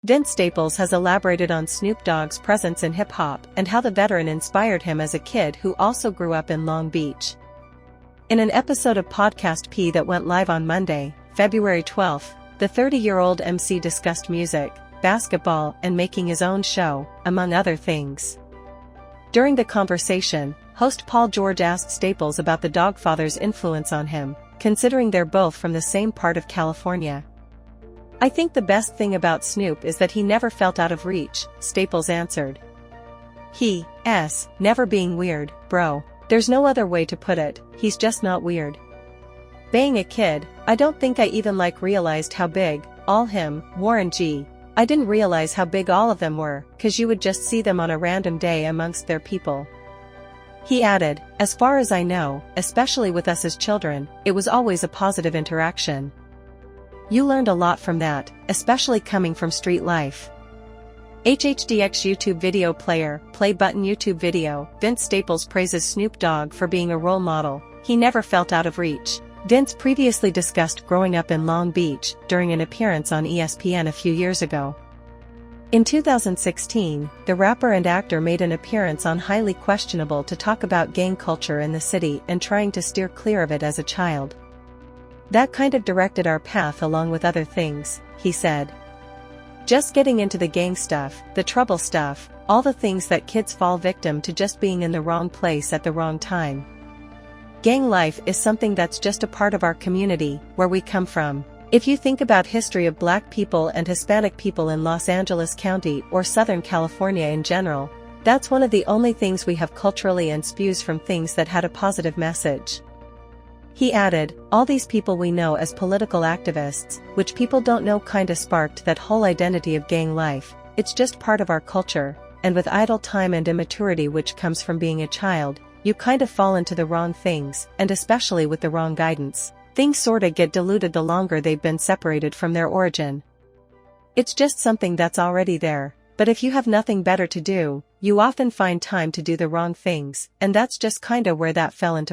Vince Staples has elaborated on Snoop Dogg's presence in hip-hop and how the veteran inspired him as a kid who also grew up in Long Beach. In an episode of Podcast P that went live on Monday, February 12, the 30-year-old MC discussed music, basketball, and making his own show, among other things. During the conversation, host Paul George asked Staples about the Dogg father's influence on him, considering they're both from the same part of California. "I think the best thing about Snoop is that he never felt out of reach," Staples answered. He's never being weird, bro. There's no other way to put it, he's just not weird. Being a kid, I don't think I even realized how big, all him, Warren G. I didn't realize how big all of them were, 'cause you would just see them on a random day amongst their people." He added, "As far as I know, especially with us as children, it was always a positive interaction. You learned a lot from that, especially coming from street life." HHDX YouTube video player, play button YouTube video, Vince Staples praises Snoop Dogg for being a role model. He never felt out of reach. Vince previously discussed growing up in Long Beach during an appearance on ESPN a few years ago. In 2016, the rapper and actor made an appearance on Highly Questionable to talk about gang culture in the city and trying to steer clear of it as a child. "That kind of directed our path along with other things," he said. "Just getting into the gang stuff, the trouble stuff, all the things that kids fall victim to just being in the wrong place at the wrong time. Gang life is something that's just a part of our community, where we come from. If you think about history of Black people and Hispanic people in Los Angeles County or Southern California in general, that's one of the only things we have culturally and spews from things that had a positive message." He added, "All these people we know as political activists, which people don't know kinda sparked that whole identity of gang life. It's just part of our culture, and with idle time and immaturity which comes from being a child, you kind of fall into the wrong things, and especially with the wrong guidance, things sorta get diluted the longer they've been separated from their origin. It's just something that's already there, but if you have nothing better to do, you often find time to do the wrong things, and that's just kinda where that fell into place."